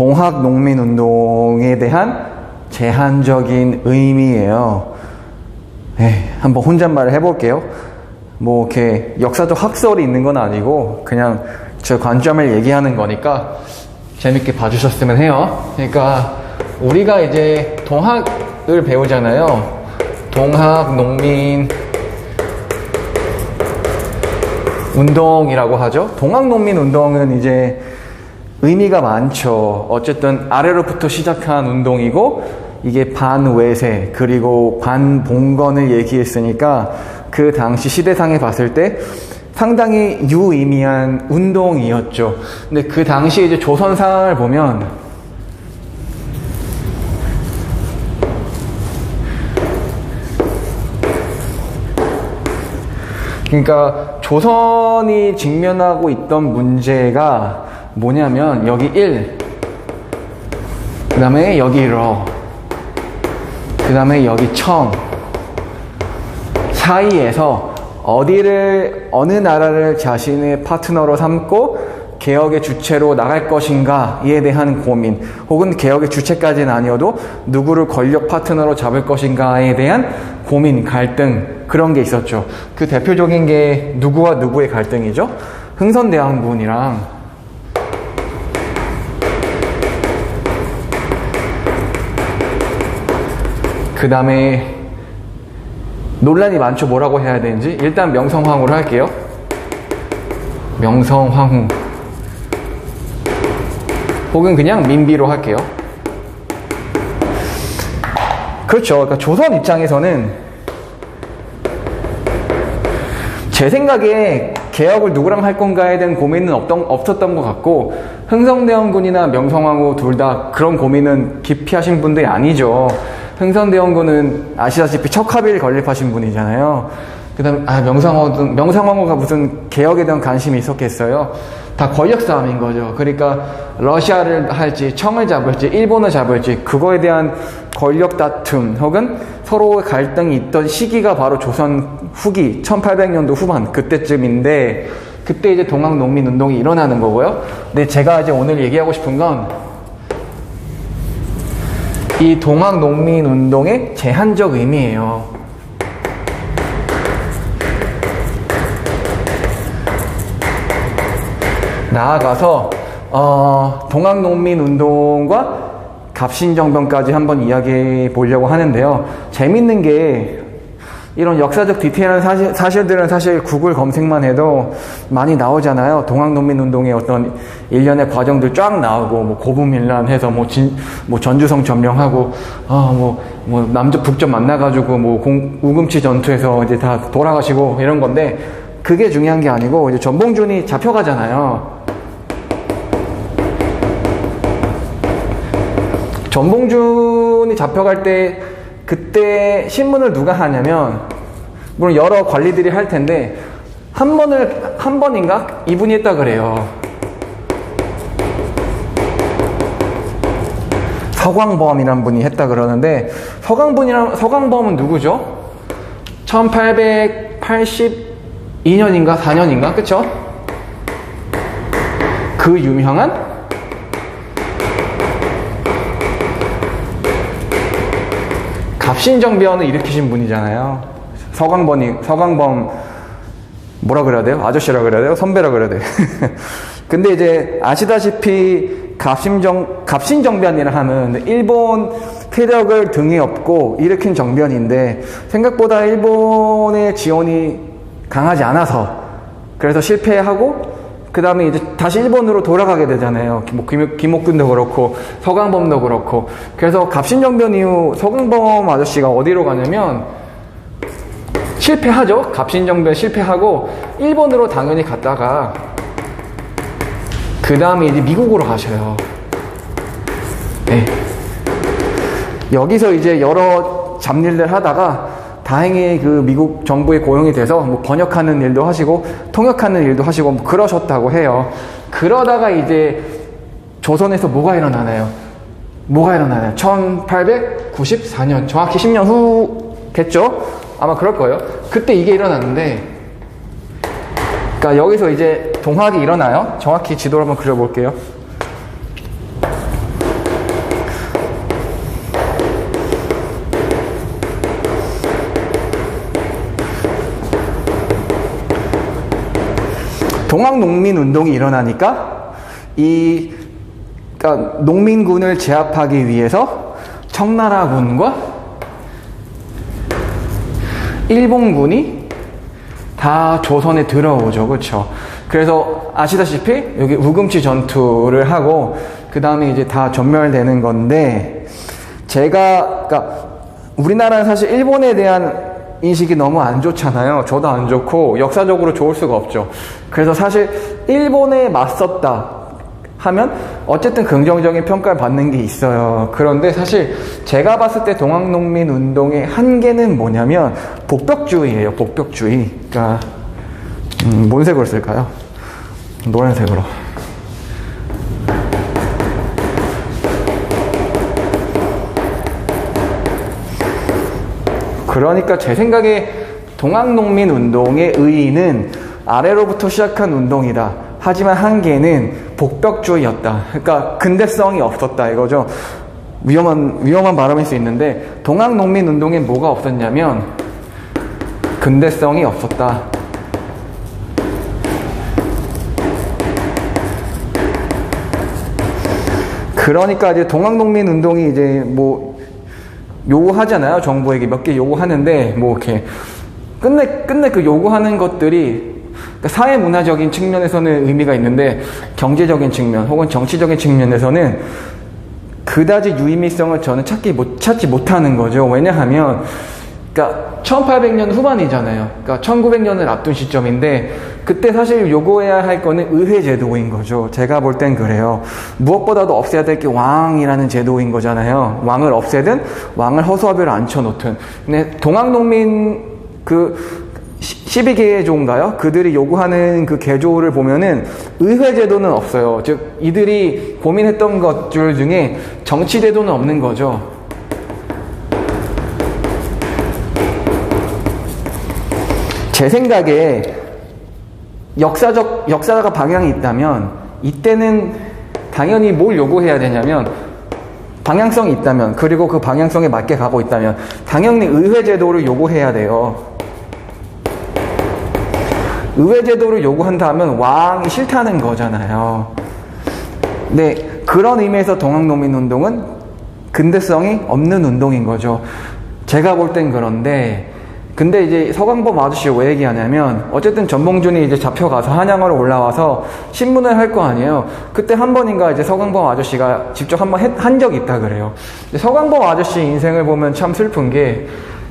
동학농민운동에 대한 제한적인 의미예요. 한번 혼잣말을 해볼게요. 뭐 이렇게 역사적 학설이 있는 건 아니고 그냥 제 관점을 얘기하는 거니까 재밌게 봐주셨으면 해요. 그러니까 우리가 이제 동학을 배우잖아요. 동학농민 운동이라고 하죠. 동학농민 운동은 이제 의미가 많죠. 어쨌든 아래로부터 시작한 운동이고 이게 반외세 그리고 반봉건을 얘기했으니까 그 당시 시대상에 봤을 때 상당히 유의미한 운동이었죠. 근데 그 당시 이제 조선 상황을 보면 그러니까 조선이 직면하고 있던 문제가 뭐냐면 여기 1, 그 다음에 여기 러, 그 다음에 여기 청 사이에서 어느 나라를 자신의 파트너로 삼고 개혁의 주체로 나갈 것인가에 대한 고민, 혹은 개혁의 주체까지는 아니어도 누구를 권력 파트너로 잡을 것인가에 대한 고민, 갈등, 그런 게 있었죠. 그 대표적인 게 누구와 누구의 갈등이죠? 흥선대원군이랑 그 다음에 논란이 많죠. 뭐라고 해야 되는지. 일단 명성황후로 할게요. 명성황후 혹은 그냥 민비로 할게요. 그렇죠. 그러니까 조선 입장에서는 제 생각에 개혁을 누구랑 할 건가에 대한 고민은 없었던 것 같고, 흥선대원군이나 명성황후 둘 다 그런 고민은 깊이 하신 분들이 아니죠. 흥선대원군은 아시다시피 척하비를 건립하신 분이잖아요. 그 다음에 명성황후가 무슨 개혁에 대한 관심이 있었겠어요. 다 권력 싸움인 거죠. 그러니까 러시아를 할지 청을 잡을지 일본을 잡을지 그거에 대한 권력 다툼 혹은 서로의 갈등이 있던 시기가 바로 조선 후기 1800년도 후반 그때쯤인데, 그때 이제 동학농민운동이 일어나는 거고요. 근데 제가 이제 오늘 얘기하고 싶은 건 이 동학농민운동의 제한적 의미예요. 나아가서 동학농민운동과 갑신정변까지 한번 이야기해 보려고 하는데요. 재밌는 게 이런 역사적 디테일한 사실들은 사실 구글 검색만 해도 많이 나오잖아요. 동학농민운동의 어떤 일련의 과정들 쫙 나오고, 뭐 고부밀란 해서 뭐 전주성 점령하고, 남쪽 북쪽 만나가지고 우금치 전투에서 이제 다 돌아가시고 이런 건데, 그게 중요한 게 아니고 이제 전봉준이 잡혀가잖아요. 전봉준이 잡혀갈 때 그때 신문을 누가 하냐면, 물론 여러 관리들이 할 텐데 한 번인가 이분이 했다 그래요. 서광범이란 분이 했다 그러는데, 서광범은 누구죠? 1882년인가 4년인가 그쵸? 그 유명한 갑신정변을 일으키신 분이잖아요. 서광범 뭐라 그래야 돼요? 아저씨라 그래야 돼요? 선배라 그래야 돼요? 근데 이제 아시다시피 갑신정변이라 하면 일본 세력을 등에 업고 일으킨 정변인데, 생각보다 일본의 지원이 강하지 않아서 그래서 실패하고, 그 다음에 이제 다시 일본으로 돌아가게 되잖아요. 김옥균도 그렇고 서광범도 그렇고. 그래서 갑신정변 이후 서광범 아저씨가 어디로 가냐면 실패하죠. 갑신정변 실패하고 일본으로 당연히 갔다가 그 다음에 이제 미국으로 가셔요. 네. 여기서 이제 여러 잡일들 하다가 다행히 그 미국 정부에 고용이 돼서 뭐 번역하는 일도 하시고 통역하는 일도 하시고 뭐 그러셨다고 해요. 그러다가 이제 조선에서 뭐가 일어나나요? 1894년, 정확히 10년 후겠죠? 아마 그럴 거예요. 그때 이게 일어났는데, 그러니까 여기서 이제 동학이 일어나요. 정확히 지도를 한번 그려볼게요. 동학농민운동이 일어나니까 그러니까 농민군을 제압하기 위해서 청나라군과 일본군이 다 조선에 들어오죠. 그렇죠? 그래서 아시다시피 여기 우금치 전투를 하고 그 다음에 이제 다 전멸되는 건데, 그러니까 우리나라는 사실 일본에 대한 인식이 너무 안 좋잖아요. 저도 안 좋고 역사적으로 좋을 수가 없죠. 그래서 사실 일본에 맞섰다 하면 어쨌든 긍정적인 평가를 받는 게 있어요. 그런데 사실 제가 봤을 때 동학농민 운동의 한계는 뭐냐면 복벽주의예요. 복벽주의. 그러니까 뭔 색으로 쓸까요? 노란색으로. 그러니까 제 생각에 동학농민 운동의 의의는 아래로부터 시작한 운동이다. 하지만 한계는 복벽주의였다. 그러니까 근대성이 없었다 이거죠. 위험한 발언일 수 있는데 동학농민 운동에 뭐가 없었냐면 근대성이 없었다. 그러니까 이제 동학농민 운동이 이제 뭐 요구하잖아요. 정부에게 몇 개 요구하는데 뭐 이렇게 끝내 그 요구하는 것들이 그러니까 사회 문화적인 측면에서는 의미가 있는데 경제적인 측면 혹은 정치적인 측면에서는 그다지 유의미성을 저는 찾지 못하는 거죠. 왜냐하면 그러니까 1800년 후반이잖아요. 그러니까 1900년을 앞둔 시점인데 그때 사실 요구해야 할 거는 의회 제도인 거죠. 제가 볼 땐 그래요. 무엇보다도 없애야 될 게 왕이라는 제도인 거잖아요. 왕을 없애든 왕을 허수아비로 앉혀놓든. 근데 동학농민 그 12개조인가요? 그들이 요구하는 그 개조를 보면은 의회 제도는 없어요. 즉 이들이 고민했던 것들 중에 정치 제도는 없는 거죠. 제 생각에 역사가 방향이 있다면 이때는 당연히 뭘 요구해야 되냐면 방향성이 있다면 그리고 그 방향성에 맞게 가고 있다면 당연히 의회 제도를 요구해야 돼요. 의회 제도를 요구한다면 왕이 싫다는 거잖아요. 네, 그런 의미에서 동학농민 운동은 근대성이 없는 운동인 거죠. 제가 볼 땐 그런데 근데 이제 서광범 아저씨가 왜 얘기하냐면 어쨌든 전봉준이 이제 잡혀가서 한양으로 올라와서 신문을 할 거 아니에요. 그때 한 번인가 이제 서광범 아저씨가 직접 한 번 한 적이 있다 그래요. 서광범 아저씨 인생을 보면 참 슬픈 게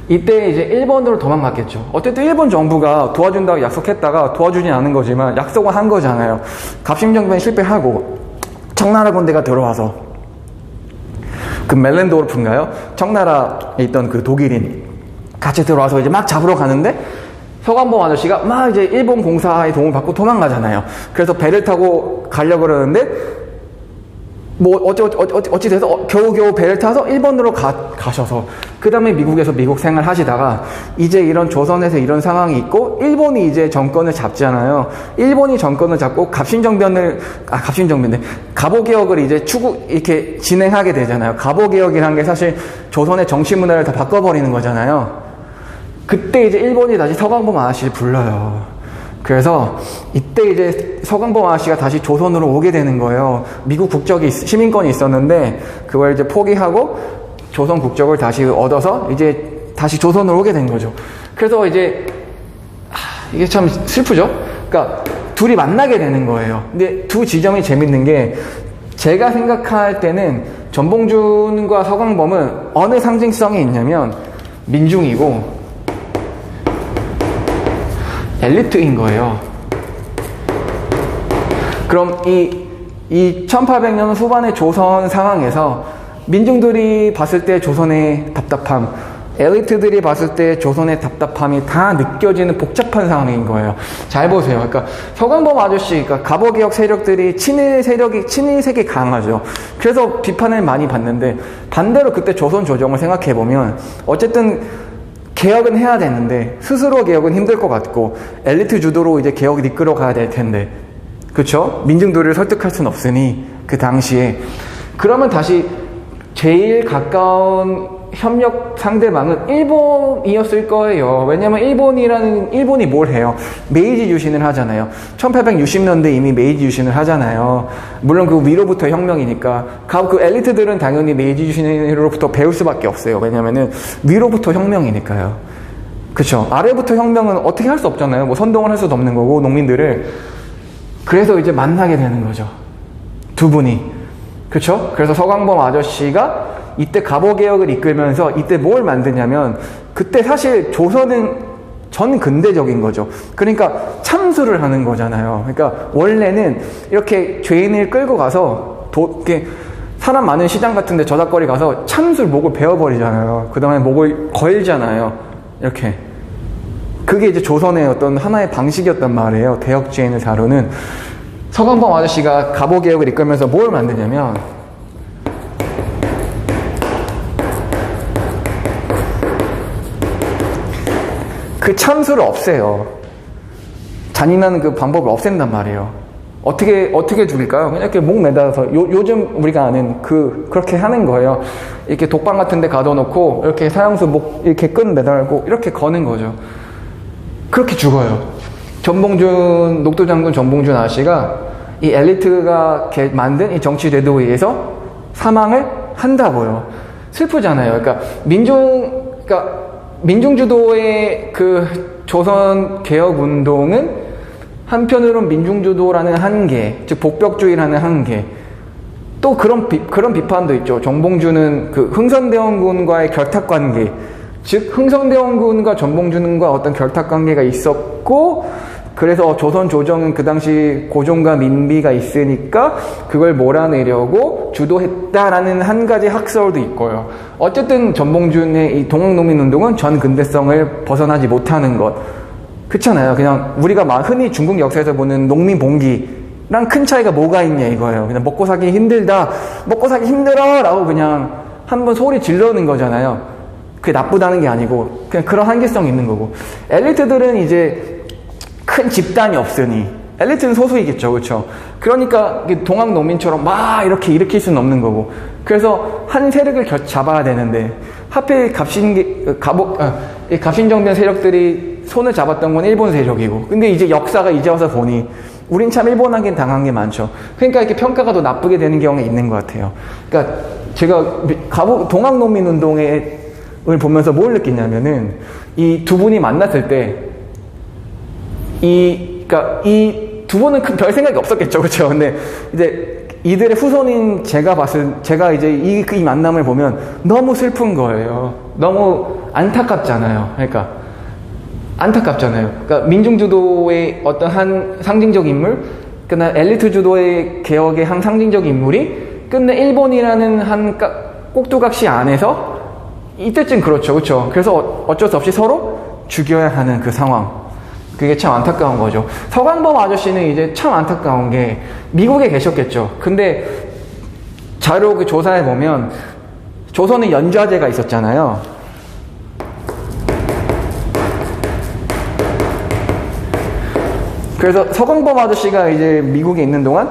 이때 이제 일본으로 도망갔겠죠. 어쨌든 일본 정부가 도와준다고 약속했다가 도와주진 않은 거지만 약속은 한 거잖아요. 갑신정변 실패하고 청나라 군대가 들어와서 그 멜렌도르프인가요? 청나라에 있던 그 독일인 같이 들어와서 이제 막 잡으러 가는데 서광범 아저씨가 막 이제 일본 공사의 도움을 받고 도망가잖아요. 그래서 배를 타고 가려고 그러는데 뭐 어찌 돼서 겨우겨우 배를 타서 일본으로 가셔서 그 다음에 미국에서 미국 생활 하시다가 이제 이런 조선에서 이런 상황이 있고 일본이 이제 정권을 잡잖아요. 일본이 정권을 잡고 갑오개혁을 이제 이렇게 진행하게 되잖아요. 갑오개혁이라는 게 사실 조선의 정치 문화를 다 바꿔버리는 거잖아요. 그때 이제 일본이 다시 서광범 아저씨를 불러요. 그래서 이때 이제 서광범 아저씨가 다시 조선으로 오게 되는 거예요. 미국 국적이 시민권이 있었는데 그걸 이제 포기하고 조선 국적을 다시 얻어서 이제 다시 조선으로 오게 된 거죠. 그래서 이제 이게 참 슬프죠. 그러니까 둘이 만나게 되는 거예요. 근데 두 지점이 재밌는 게 제가 생각할 때는 전봉준과 서광범은 어느 상징성이 있냐면 민중이고 엘리트인 거예요. 그럼 이 1800년 후반의 조선 상황에서 민중들이 봤을 때 조선의 답답함, 엘리트들이 봤을 때 조선의 답답함이 다 느껴지는 복잡한 상황인 거예요. 잘 보세요. 그러니까 서광범 아저씨, 그러니까 갑오개혁 세력들이 친일색이 강하죠. 그래서 비판을 많이 받는데 반대로 그때 조선 조정을 생각해 보면 어쨌든 개혁은 해야 되는데 스스로 개혁은 힘들 것 같고 엘리트 주도로 이제 개혁을 이끌어 가야 될 텐데 그렇죠? 민중들을 설득할 수는 없으니 그 당시에 그러면 다시 제일 가까운 협력 상대방은 일본이었을 거예요. 왜냐면 일본이 뭘 해요? 메이지 유신을 하잖아요. 1860년대 이미 메이지 유신을 하잖아요. 물론 그 위로부터 혁명이니까. 그 엘리트들은 당연히 메이지 유신으로부터 배울 수밖에 없어요. 왜냐면은 위로부터 혁명이니까요. 그쵸? 아래부터 혁명은 어떻게 할 수 없잖아요. 뭐 선동을 할 수도 없는 거고, 농민들을. 그래서 이제 만나게 되는 거죠. 두 분이. 그쵸? 그래서 서광범 아저씨가 이때 갑오개혁을 이끌면서 이때 뭘 만드냐면, 그때 사실 조선은 전근대적인 거죠. 그러니까 참수를 하는 거잖아요. 그러니까 원래는 이렇게 죄인을 끌고 가서 이렇게 사람 많은 시장 같은데 저작거리 가서 참술 목을 베어버리잖아요. 그 다음에 목을 걸잖아요. 이렇게. 그게 이제 조선의 어떤 하나의 방식이었단 말이에요. 대역죄인을 다루는. 서광범 아저씨가 갑오개혁을 이끌면서 뭘 만드냐면, 그 참수를 없애요. 잔인한 그 방법을 없앤단 말이에요. 어떻게 죽일까요? 그냥 이렇게 목 매달아서, 요즘 우리가 아는 그렇게 하는 거예요. 이렇게 독방 같은 데 가둬놓고, 이렇게 사형수 목, 이렇게 끈 매달고, 이렇게 거는 거죠. 그렇게 죽어요. 녹도장군 전봉준 아저씨가 이 엘리트가 만든 이 정치 제도에 의해서 사망을 한다고요. 슬프잖아요. 그러니까 민중주도의 그 조선 개혁운동은 한편으론 민중주도라는 한계, 즉 복벽주의라는 한계, 또 그런 비판도 있죠. 정봉주는 그 흥선대원군과의 결탁관계, 즉 흥선대원군과 전봉준과 어떤 결탁관계가 있었고, 그래서 조선 조정은 그 당시 고종과 민비가 있으니까 그걸 몰아내려고 주도했다라는 한 가지 학설도 있고요. 어쨌든 전봉준의 이 동학농민운동은 전근대성을 벗어나지 못하는 것. 그렇잖아요. 그냥 우리가 흔히 중국 역사에서 보는 농민봉기랑 큰 차이가 뭐가 있냐 이거예요. 그냥 먹고 살기 힘들다, 먹고 살기 힘들어 라고 그냥 한번 소리 질러는 거잖아요. 그게 나쁘다는 게 아니고 그냥 그런 한계성이 있는 거고, 엘리트들은 이제 큰 집단이 없으니, 엘리트는 소수이겠죠. 그렇죠? 그러니까 동학농민처럼 막 이렇게 일으킬 수는 없는 거고, 그래서 한 세력을 잡아야 되는데 하필 갑신정변 세력들이 손을 잡았던 건 일본 세력이고, 근데 이제 역사가 이제 와서 보니 우린 참 일본에겐 당한 게 많죠. 그러니까 이렇게 평가가 더 나쁘게 되는 경우가 있는 것 같아요. 그러니까 제가 동학농민운동을 보면서 뭘 느끼냐면은, 이 두 분이 만났을 때 이 두 분은 별 생각이 없었겠죠. 그렇죠? 근데 이제 이들의 후손인 제가 이제 이 만남을 보면 너무 슬픈 거예요. 너무 안타깝잖아요. 그러니까 안타깝잖아요. 그러니까 민중주도의 어떤 한 상징적 인물, 그러나 엘리트 주도의 개혁의 한 상징적 인물이 끝내 일본이라는 한 꼭두각시 안에서 이때쯤 그렇죠. 그래서 어쩔 수 없이 서로 죽여야 하는 그 상황. 그게 참 안타까운 거죠. 서광범 아저씨는 이제 참 안타까운 게 미국에 계셨겠죠. 근데 자료 그 조사해 보면 조선에 연좌제가 있었잖아요. 그래서 서광범 아저씨가 이제 미국에 있는 동안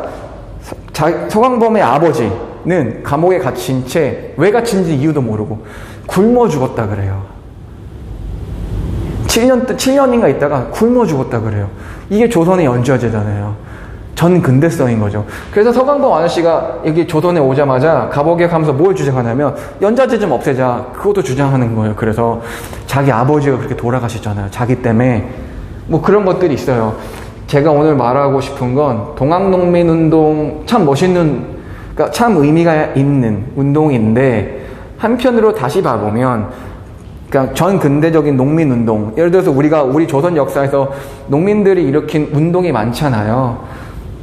서광범의 아버지는 감옥에 갇힌 채, 왜 갇힌지 이유도 모르고 굶어 죽었다 그래요. 7년인가 있다가 굶어 죽었다 그래요. 이게 조선의 연좌제잖아요. 전근대성인 거죠. 그래서 서광범 아저씨가 여기 조선에 오자마자 갑오개혁하면서 뭘 주장하냐면, 연좌제 좀 없애자, 그것도 주장하는 거예요. 그래서 자기 아버지가 그렇게 돌아가셨잖아요. 자기 때문에. 뭐 그런 것들이 있어요. 제가 오늘 말하고 싶은 건, 동학농민운동 참 멋있는, 그러니까 참 의미가 있는 운동인데, 한편으로 다시 봐보면, 그러니까 전근대적인 농민운동, 예를 들어서 우리 조선 역사에서 농민들이 일으킨 운동이 많잖아요.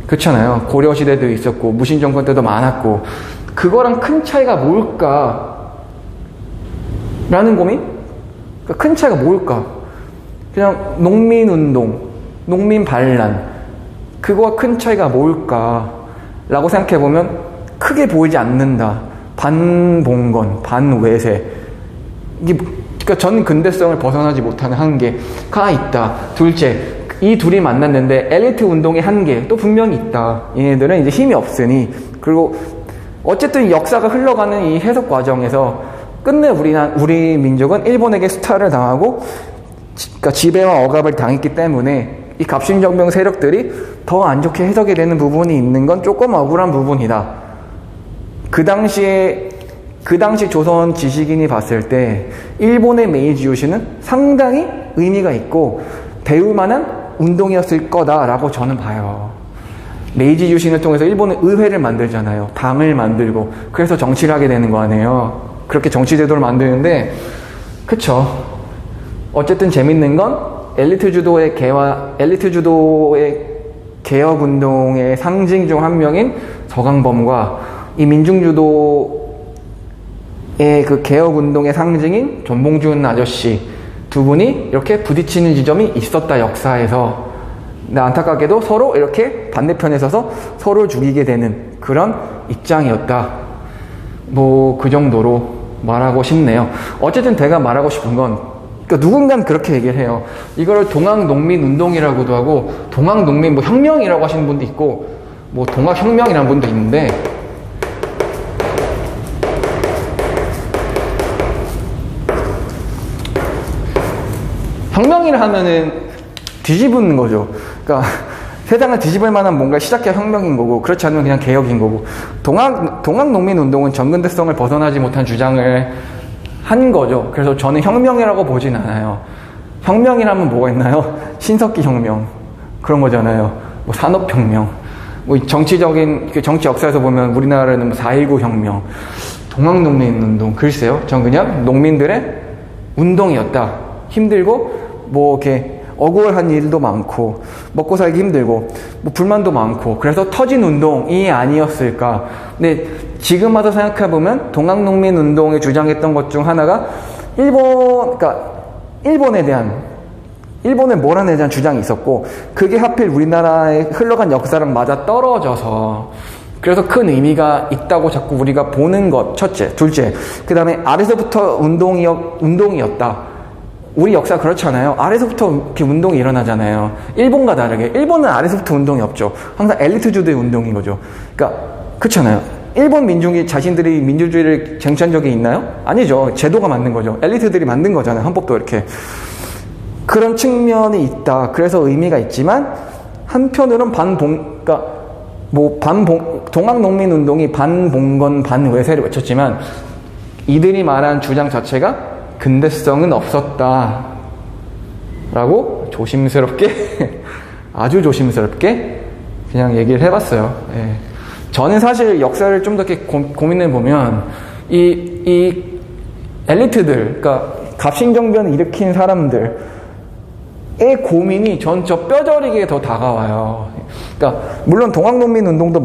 그렇잖아요. 고려시대도 있었고 무신정권 때도 많았고, 그거랑 큰 차이가 뭘까? 라는 고민? 그러니까 큰 차이가 뭘까? 그냥 농민운동, 농민반란, 그거와 큰 차이가 뭘까? 라고 생각해보면 크게 보이지 않는다. 반봉건, 반외세. 그러니까 전근대성을 벗어나지 못하는 한계가 있다. 둘째, 이 둘이 만났는데 엘리트 운동의 한계 또 분명히 있다. 얘네들은 이제 힘이 없으니, 그리고 어쨌든 역사가 흘러가는 이 해석 과정에서 끝내 우리 민족은 일본에게 수탈을 당하고 그러니까 지배와 억압을 당했기 때문에 이 갑신정병 세력들이 더 안 좋게 해석이 되는 부분이 있는 건 조금 억울한 부분이다. 그 당시 조선 지식인이 봤을 때 일본의 메이지 유신은 상당히 의미가 있고 배울 만한 운동이었을 거다라고 저는 봐요. 메이지 유신을 통해서 일본은 의회를 만들잖아요. 당을 만들고 그래서 정치를 하게 되는 거 아니에요. 그렇게 정치 제도를 만드는데 그쵸. 어쨌든 재밌는 건 엘리트 주도의 개혁 운동의 상징 중 한 명인 서강범과 이 민중주도의 그 개혁 운동의 상징인 전봉준 아저씨 두 분이 이렇게 부딪히는 지점이 있었다, 역사에서. 근데 안타깝게도 서로 이렇게 반대편에 서서 서로 죽이게 되는 그런 입장이었다. 뭐 그 정도로 말하고 싶네요. 어쨌든 제가 말하고 싶은 건, 그러니까 누군가는 그렇게 얘기를 해요. 이거를 동학농민운동이라고도 하고 동학농민 뭐 혁명이라고 하시는 분도 있고 뭐 동학혁명이라는 분도 있는데, 혁명이라 하면은 뒤집는 거죠. 그러니까 세상을 뒤집을 만한 뭔가 시작해야 혁명인 거고, 그렇지 않으면 그냥 개혁인 거고, 동학농민운동은 정근대성을 벗어나지 못한 주장을 한 거죠. 그래서 저는 혁명이라고 보진 않아요. 혁명이라면 뭐가 있나요? 신석기 혁명 그런 거잖아요. 뭐 산업혁명, 뭐 정치적인 정치 역사에서 보면 우리나라는 4.19 혁명, 동학농민운동, 글쎄요. 전 그냥 농민들의 운동이었다. 힘들고 뭐 이렇게 억울한 일도 많고 먹고 살기 힘들고 뭐 불만도 많고 그래서 터진 운동이 아니었을까. 근데 지금 와서 생각해보면 동학농민운동에 주장했던 것 중 하나가 일본의 몰아내에 대한 주장이 있었고, 그게 하필 우리나라에 흘러간 역사랑 맞아 떨어져서 그래서 큰 의미가 있다고 자꾸 우리가 보는 것, 첫째. 둘째, 그 다음에 아래서부터 운동이었다. 우리 역사 그렇잖아요. 아래서부터 이렇게 운동이 일어나잖아요. 일본과 다르게 일본은 아래서부터 운동이 없죠. 항상 엘리트 주도의 운동인 거죠. 그러니까 그렇잖아요. 일본 민중이 자신들이 민주주의를 쟁취한 적이 있나요? 아니죠. 제도가 만든 거죠. 엘리트들이 만든 거잖아요. 헌법도 이렇게. 그런 측면이 있다. 그래서 의미가 있지만 한편으로는 동학농민운동이 반봉건 반외세를 외쳤지만 이들이 말한 주장 자체가 근대성은 없었다 라고 조심스럽게 아주 조심스럽게 그냥 얘기를 해봤어요. 예. 저는 사실 역사를 좀 더 이렇게 고민해보면 이 엘리트들, 그러니까 갑신정변을 일으킨 사람들의 고민이 전 저 뼈저리게 더 다가와요. 그러니까 물론 동학농민운동도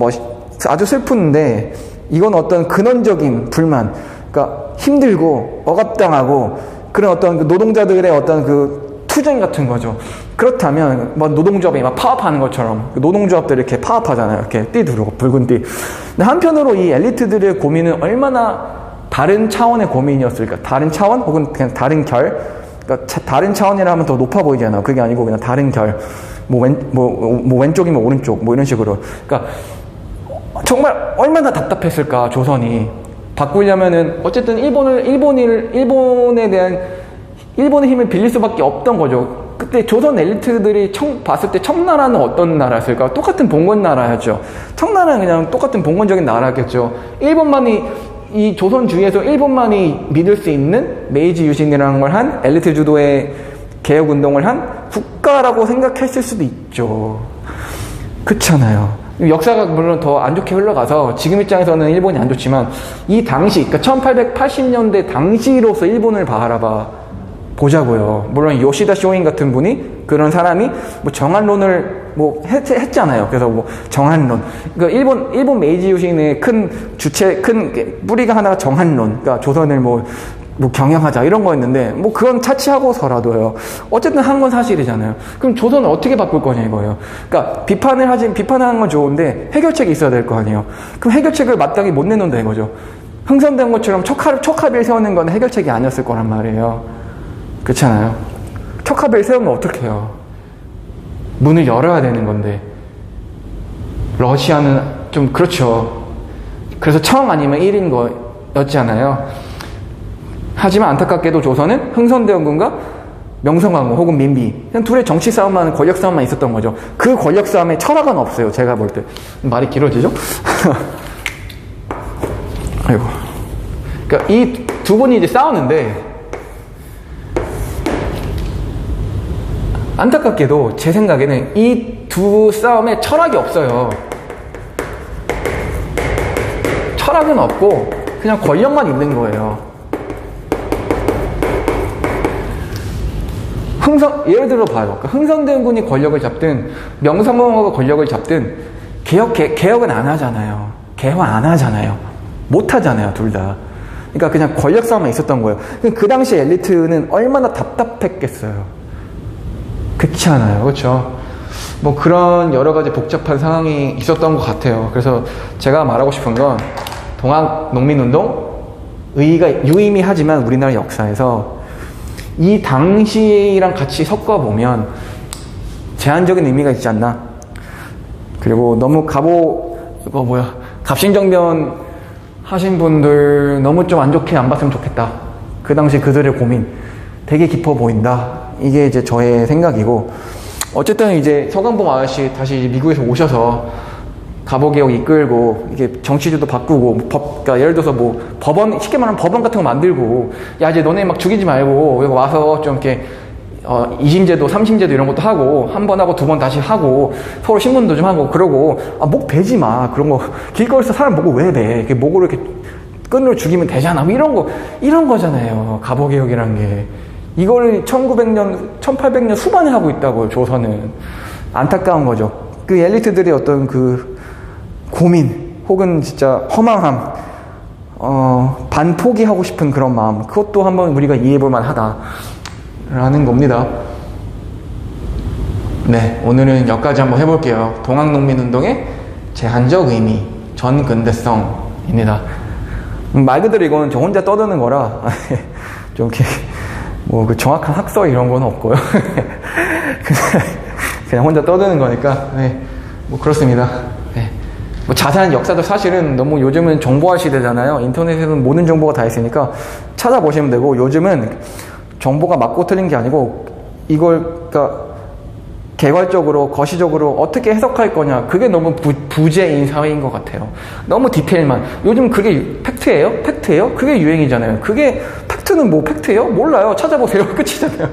아주 슬픈데 이건 어떤 근원적인 불만, 그러니까 힘들고 억압당하고 그런 어떤 그 노동자들의 어떤 그 투쟁 같은 거죠. 그렇다면 뭐 노동조합이 막 파업하는 것처럼 노동조합들이 이렇게 파업하잖아요. 이렇게 띠 두르고 붉은 띠. 근데 한편으로 이 엘리트들의 고민은 얼마나 다른 차원의 고민이었을까? 다른 차원 혹은 그냥 다른 결? 그러니까 다른 차원이라 하면 더 높아 보이잖아요. 그게 아니고 그냥 다른 결. 뭐 왼쪽이면 오른쪽 뭐 이런 식으로. 그러니까 정말 얼마나 답답했을까, 조선이. 바꾸려면은 어쨌든 일본의 힘을 빌릴 수밖에 없던 거죠. 그때 조선 엘리트들이 봤을 때 청나라는 어떤 나라였을까? 똑같은 봉건 나라였죠. 청나라는 그냥 똑같은 봉건적인 나라겠죠. 이 조선 주위에서 일본만이 믿을 수 있는 메이지 유신이라는 걸 한 엘리트 주도의 개혁 운동을 한 국가라고 생각했을 수도 있죠. 그렇잖아요. 역사가 물론 더 안 좋게 흘러가서 지금 입장에서는 일본이 안 좋지만 이 당시, 그러니까 1880년대 당시로서 일본을 바라봐 보자고요. 물론 요시다 쇼인 같은 분이, 그런 사람이 뭐 정한론을 뭐 했잖아요. 그래서 뭐 정한론, 그러니까 일본 메이지 유신의 큰 뿌리가 하나가 정한론, 그러니까 조선을 뭐 경영하자 이런 거였는데, 뭐 그건 차치하고서라도요. 어쨌든 한 건 사실이잖아요. 그럼 조선을 어떻게 바꿀 거냐 이거예요. 그러니까 비판하는 건 좋은데 해결책이 있어야 될 거 아니에요. 그럼 해결책을 마땅히 못 내놓는다 이거죠. 흥선된 것처럼 척합을 세우는 건 해결책이 아니었을 거란 말이에요. 그렇잖아요. 척합을 세우면 어떻게 해요? 문을 열어야 되는 건데. 러시아는 좀 그렇죠. 그래서 청 아니면 1인 거였잖아요. 하지만 안타깝게도 조선은 흥선대원군과 명성황후 혹은 민비, 그냥 둘의 정치 싸움만, 권력 싸움만 있었던 거죠. 그 권력 싸움에 철학은 없어요. 제가 볼 때. 말이 길어지죠? 아이고. 그러니까 이 두 분이 이제 싸우는데, 안타깝게도 제 생각에는 이 두 싸움에 철학이 없어요. 철학은 없고 그냥 권력만 있는 거예요. 예를 들어 봐요. 흥선대원군이 권력을 잡든 명성황후가 권력을 잡든 개혁은 안 하잖아요. 개화 안 하잖아요. 못 하잖아요, 둘 다. 그러니까 그냥 권력 싸움에 있었던 거예요. 그 당시 엘리트는 얼마나 답답했겠어요. 그렇지 않아요, 그렇죠? 뭐 그런 여러 가지 복잡한 상황이 있었던 것 같아요. 그래서 제가 말하고 싶은 건 동학농민운동 의의가 유의미하지만 우리나라 역사에서 이 당시랑 같이 섞어보면 제한적인 의미가 있지 않나. 그리고 너무 갑신정변 하신 분들 너무 좀 안 좋게 안 봤으면 좋겠다. 그 당시 그들의 고민 되게 깊어 보인다. 이게 이제 저의 생각이고, 어쨌든 이제 서강봉 아저씨 다시 미국에서 오셔서 가보개혁 이끌고 이게 정치제도 바꾸고 그러니까 예를 들어서 뭐 법원, 쉽게 말하면 법원 같은 거 만들고, 야 이제 너네 막 죽이지 말고 여기 와서 좀 이렇게 이심제도, 삼심제도 이런 것도 하고, 한 번 하고 두 번 다시 하고, 서로 신문도 좀 하고, 그러고, 목 베지 마. 그런 거, 길거리에서 사람 목을 왜 배? 이렇게 목으로 이렇게 끈으로 죽이면 되잖아. 뭐 이런 거잖아요. 가보개혁이란 게. 이걸 1900년, 1800년 후반에 하고 있다고요, 조선은. 안타까운 거죠. 그 엘리트들의 어떤 그 고민, 혹은 진짜 허망함, 반포기하고 싶은 그런 마음, 그것도 한번 우리가 이해해 볼 만하다. 라는 겁니다. 네, 오늘은 여기까지 한번 해볼게요. 동학농민운동의 제한적 의미, 전근대성입니다. 말 그대로 이거는 저 혼자 떠드는 거라 좀 이렇게 뭐 그 정확한 학서 이런 건 없고요. 그냥 혼자 떠드는 거니까, 네, 뭐 그렇습니다. 네. 뭐 자세한 역사도 사실은 너무 요즘은 정보화 시대잖아요. 인터넷에는 모든 정보가 다 있으니까 찾아보시면 되고, 요즘은 정보가 맞고 틀린 게 아니고 이걸 그러니까 개괄적으로 거시적으로 어떻게 해석할 거냐, 그게 너무 부재인 사회인 것 같아요. 너무 디테일만. 요즘 그게 팩트예요? 팩트예요? 그게 유행이잖아요. 그게 팩트는 뭐 팩트예요? 몰라요. 찾아보세요. 끝이잖아요.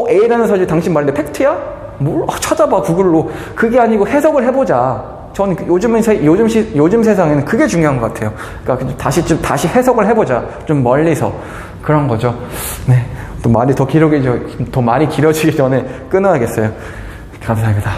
A라는 사실 당신 말인데 팩트야? 뭘 찾아봐 구글로. 그게 아니고 해석을 해보자. 저는 요즘 세상에는 그게 중요한 것 같아요. 그러니까 다시 해석을 해보자. 좀 멀리서. 그런 거죠. 네. 또 말이 더 많이 길어지기 전에 끊어야겠어요. 감사합니다.